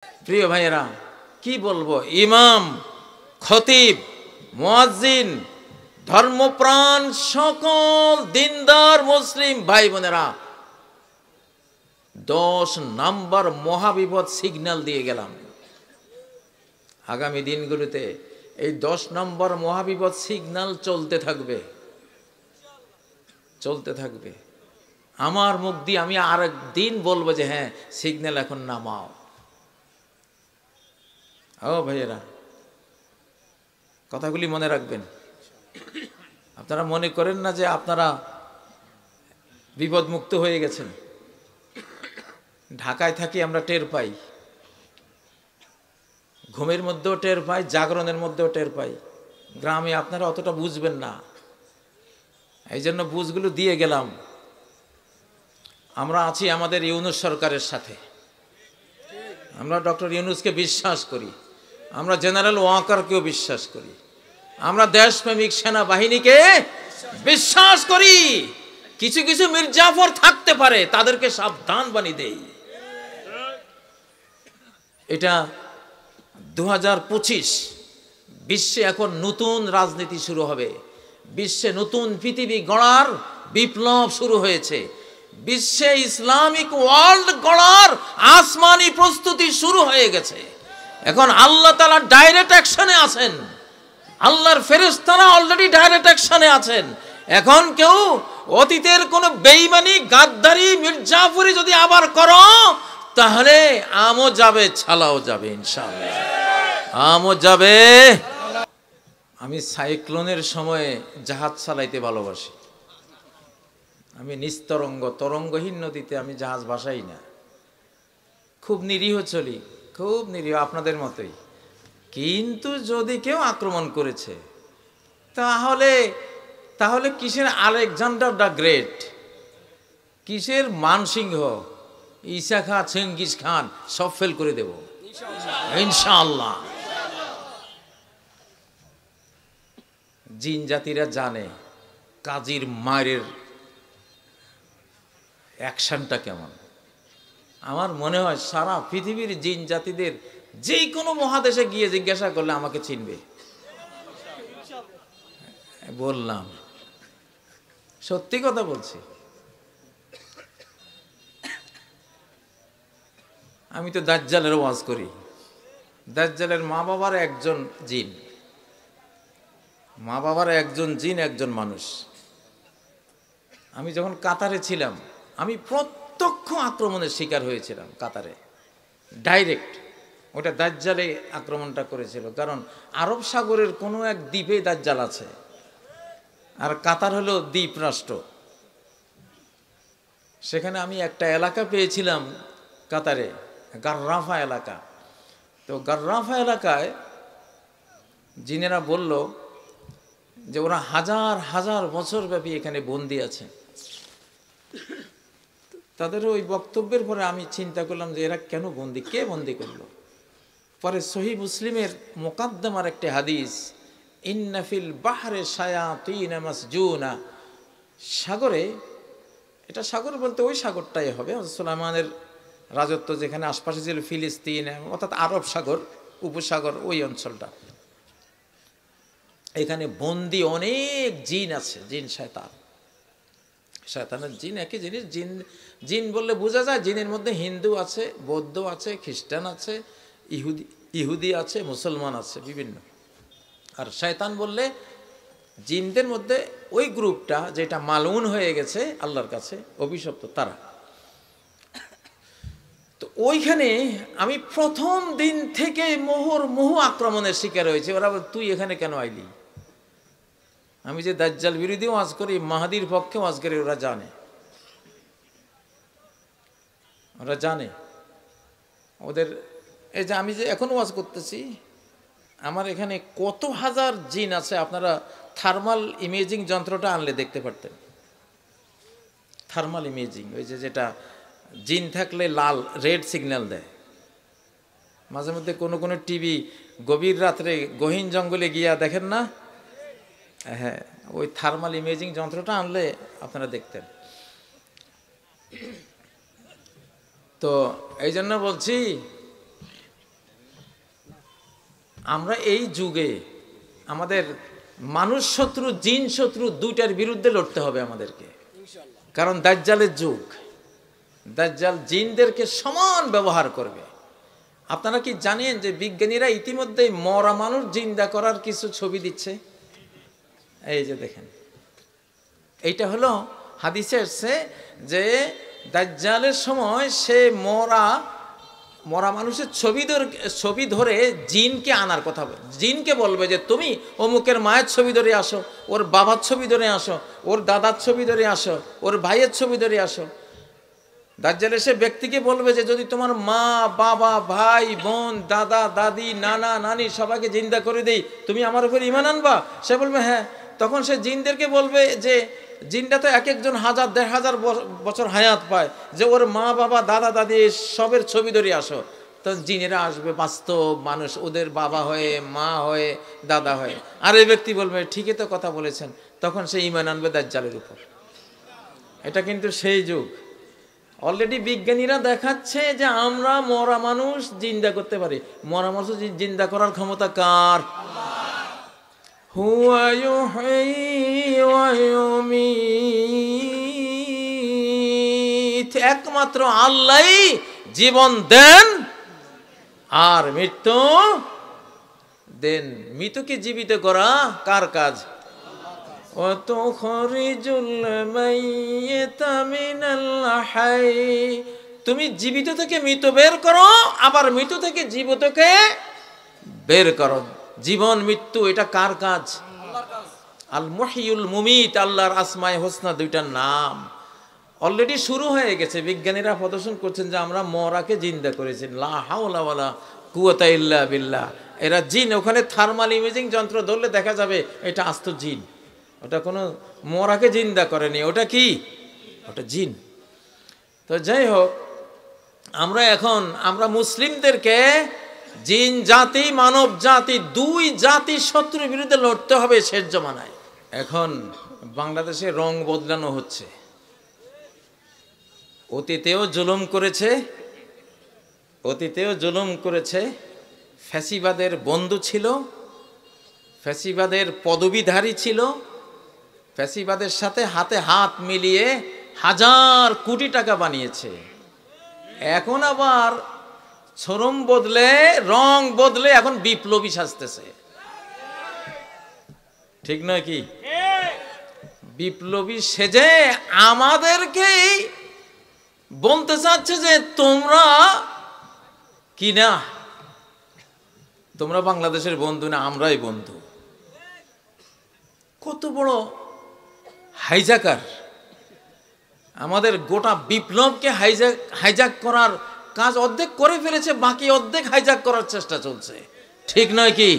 প্রিয় ভাইয়েরা, কি বলবো, ইমাম, খতিব, মুয়াজ্জিন, ধর্মপ্রাণ সকল দিনদার মুসলিম ভাই বোনেরা, 10 নাম্বার মহাবিপদ সিগন্যাল দিয়ে গেলাম। আগামী দিনগুলোতে এই 10 নম্বর মহাবিপদ সিগন্যাল চলতে থাকবে, চলতে থাকবে। আমার মুখ দিয়ে আমি আর একদিন বলবো যে হ্যাঁ সিগন্যাল এখন নামাও। ও ভাইয়েরা, কথাগুলি মনে রাখবেন। আপনারা মনে করেন না যে আপনারা বিপদমুক্ত হয়ে গেছেন। ঢাকায় থাকি, আমরা টের পাই, ঘুমের মধ্যেও টের পাই, জাগরণের মধ্যেও টের পাই। গ্রামে আপনারা অতটা বুঝবেন না, এই জন্য বুঝগুলো দিয়ে গেলাম। আমরা আছি আমাদের ইউনূস সরকারের সাথে, আমরা ডক্টর ইউনূসকে বিশ্বাস করি, আমরা জেনারেল ওয়াকারকেও বিশ্বাস করি, আমরা দেশপ্রেমিক সেনাবাহিনীকে বিশ্বাস করি। কিছু কিছু মির্জাফর থাকতে পারে, তাদেরকে সাবধান বানিয়ে দেই। এটা 2025, বিশ্বে এখন নতুন রাজনীতি শুরু হবে, বিশ্বে নতুন পৃথিবী গড়ার বিপ্লব শুরু হয়েছে, বিশ্বে ইসলামিক ওয়ার্ল্ড গড়ার আসমানি প্রস্তুতি শুরু হয়ে গেছে। এখন আল্লাহ তাআলা ডাইরেক্ট অ্যাকশনে আছেন, আল্লাহর ফেরেশতারা অলরেডি ডাইরেক্ট অ্যাকশনে আছেন। এখন কেউ অতীতের কোন বেঈমানি, গাদ্দারি, মির্জাফরি যদি আবার করো, তাহলে আমও যাবে, ছালাও যাবে, ইনশাআল্লাহ আমও যাবে। আমি সাইক্লোনের সময়ে জাহাজ চালাইতে ভালোবাসি। আমি নিস্তরঙ্গ, তরঙ্গহীন নদীতে আমি জাহাজ ভাসাই না। খুব নিরীহ চলি, খুব নিরীহ, আপনাদের মতোই। কিন্তু যদি কেউ আক্রমণ করেছে, তাহলে তাহলে কিসের আলেকজান্ডার দ্য গ্রেট, কিসের মানসিংহ, ঈসা খান, চেঙ্গিস খান সব ফেল করে দেব ইনশাআল্লাহ। জিন জাতিরা জানে কাজীর মায়ের অ্যাকশনটা কেমন। আমার মনে হয় সারা পৃথিবীর জিন জাতিদের যে কোনো মহাদেশে গিয়ে জিজ্ঞাসা করলে আমাকে চিনবে। বললাম, সত্যি কথা বলছি। আমি তো দাজ্জালের ওয়াজ করি। দাজ্জালের মা বাবার একজন জিন, মা বাবার একজন জিন, একজন মানুষ। আমি যখন কাতারে ছিলাম, আমি প্রত্যক্ষ আক্রমণের শিকার হয়েছিলাম কাতারে, ডাইরেক্ট। ওটা দাজ্জালে আক্রমণটা করেছিল, কারণ আরব সাগরের কোনো এক দ্বীপে দাজ্জাল আছে, আর কাতার হলো দ্বীপ রাষ্ট্র। সেখানে আমি একটা এলাকা পেয়েছিলাম কাতারে, গার্রাফা এলাকা। তো গার্রাফা এলাকায় জিনেরা বলল যে ওরা হাজার হাজার বছর ব্যাপী এখানে বন্দি আছে। তাদের ওই বক্তব্যের পরে আমি চিন্তা করলাম যে এরা কেন বন্দি, কে বন্দি করলো। পরে সহিহ মুসলিমের মুকাদ্দমার একটি হাদিস, ইন্না ফিল বাহরে শায়াতিন মাসজুনা, সাগরে, এটা সাগর বলতে ওই সাগরটাই হবে, সুলাইমানের রাজত্ব যেখানে আশপাশে ছিল, ফিলিস্তিন অর্থাৎ আরব সাগর, উপসাগর, ওই অঞ্চলটা। এখানে বন্দি অনেক জিন আছে, জিন শয়তান। শয়তানের জিন একই জিনিস। জিন জিন বললে বোঝা যায় জিনের মধ্যে হিন্দু আছে, বৌদ্ধ আছে, খ্রিস্টান আছে, ইহুদি আছে, মুসলমান আছে, বিভিন্ন। আর শয়তান বললে জিনদের মধ্যে ওই গ্রুপটা যেটা মালউন হয়ে গেছে আল্লাহর কাছে, অভিশপ্ত, তারা। তো ওইখানে আমি প্রথম দিন থেকে মুহুর্মুহু আক্রমণের শিকার হয়েছে। ওরা বলে, তুই এখানে কেন আইলি? আমি যে দাজ্জাল বিরোধী ওয়াজ করি, মাহাদির পক্ষে ওয়াজ করি, ওরা জানে, ওরা জানে। ওদের এই যে আমি যে এখন ওয়াজ করতেছি, আমার এখানে কত হাজার জিন আছে, আপনারা থার্মাল ইমেজিং যন্ত্রটা আনলে দেখতে পারতেন। থার্মাল ইমেজিং, ওই যে যেটা জিন থাকলে লাল, রেড সিগন্যাল দেয়। মাঝে মধ্যে কোনো কোনো টিভি গভীর রাত্রে গহীন জঙ্গলে গিয়া দেখেন না, হ্যাঁ, ওই থার্মাল ইমেজিং যন্ত্রটা আনলে আপনারা দেখতেন। তো এই জন্য বলছি আমরা এই যুগে আমাদের মানুষ শত্রু জিন শত্রু দুইটার বিরুদ্ধে লড়তে হবে আমাদেরকে, কারণ দাজ্জালের যুগ। দাজ্জাল জিনদেরকে সমান ব্যবহার করবে। আপনারা কি জানেন যে বিজ্ঞানীরা ইতিমধ্যে মরা মানুষ জিন্দা করার কিছু ছবি দিচ্ছে? এই যে দেখেন, এইটা হলো হাদিসে আসছে যে দাজ্জালের সময় সে মরা মানুষের ছবি ধরে জিনকে আনার কথা বলে। জিনকে বলবে যে তুমি অমুকের মায়ের ছবি ধরে আসো, ওর বাবার ছবি ধরে আসো, ওর দাদার ছবি ধরে আসো, ওর ভাইয়ের ছবি ধরে আসো। দাজ্জাল এসে ব্যক্তিকে বলবে যে যদি তোমার মা বাবা ভাই বোন দাদা দাদি নানা নানি সবাইকে জিন্দা করে দেই, তুমি আমার উপর ঈমান আনবা? সে বলবে হ্যাঁ। তখন সে জিনদেরকে বলবে যে জিনটা তো এক একজন 1000-1500 বছর হায়াত পায়, যে ওর মা বাবা দাদা দাদি সবের ছবি ধরে আসো। তো জিনেরা আসবে বাস্তব মানুষ, ওদের বাবা হয়ে মা হয়ে দাদা হয়ে। আর এই ব্যক্তি বলবে ঠিকই তো কথা বলেছেন। তখন সে ঈমান আনবে দাজ্জালের উপর। এটা কিন্তু সেই যুগ। অলরেডি বিজ্ঞানীরা দেখাচ্ছে যে আমরা মরা মানুষ জিন্দা করতে পারি। মরা মানুষ জিন্দা করার ক্ষমতা কার? হুয়া ইউহয়ী ওয়া ইউমীত, একমাত্র আল্লাহই জীবন দেন আর মৃত্যু দেন। মৃতকে জীবিত করা কার কাজ? তুমি জীবিত থেকে মৃত বের করো, আবার মৃত থেকে জীবিতকে বের করো। জীবন মৃত্যু এটা কার কাজ? আল মুহয়িউল মুমিত, আল্লাহর আসমায়ে হোসনা দুইটার নাম। অলরেডি শুরু হয়ে গেছে। বিজ্ঞানীরা প্রদর্শন করছেন যে আমরা মরাকে জিন্দা করেছি। লা হাওলা ওয়ালা কুওয়াতা ইল্লা বিল্লাহ। এরা জিন, ওখানে থার্মাল ইমেজিং যন্ত্র ধরলে দেখা যাবে এটা আস্ত জিন। ওটা কোনো মরাকে জিন্দা করেনি, ওটা কি? ওটা জিন। তো যাই হোক, আমরা মুসলিমদেরকে জিন জাতি মানব জাতি দুই জাতি শত্রুর বিরুদ্ধে লড়তে হবে শেষ জমানায়। এখন বাংলাদেশে রং বদলানো হচ্ছে। অতীতেও জুলুম করেছে, ফ্যাসিবাদের বন্ধু ছিল, ফ্যাসিবাদের পদবীধারী ছিল, ফ্যাসিবাদের সাথে হাতে হাত মিলিয়ে 1000 কোটি টাকা বানিয়েছে। এখন আবার রং বদলে এখন বিপ্লবী সাজতেছে। ঠিক নয় কি? বিপ্লবী সেজে আমাদেরকেই বলতে চাচ্ছে যে তোমরা কি না, তোমরা বাংলাদেশের বন্ধু না, আমরাই বন্ধু। কত বড় হাইজাকার! আমাদের গোটা বিপ্লবকে হাইজ্যাক করার কাজ অর্ধেক করে ফেলেছে, বাকি অর্ধেক হাইজ্যাক করার চেষ্টা চলছে। ঠিক নয় কি?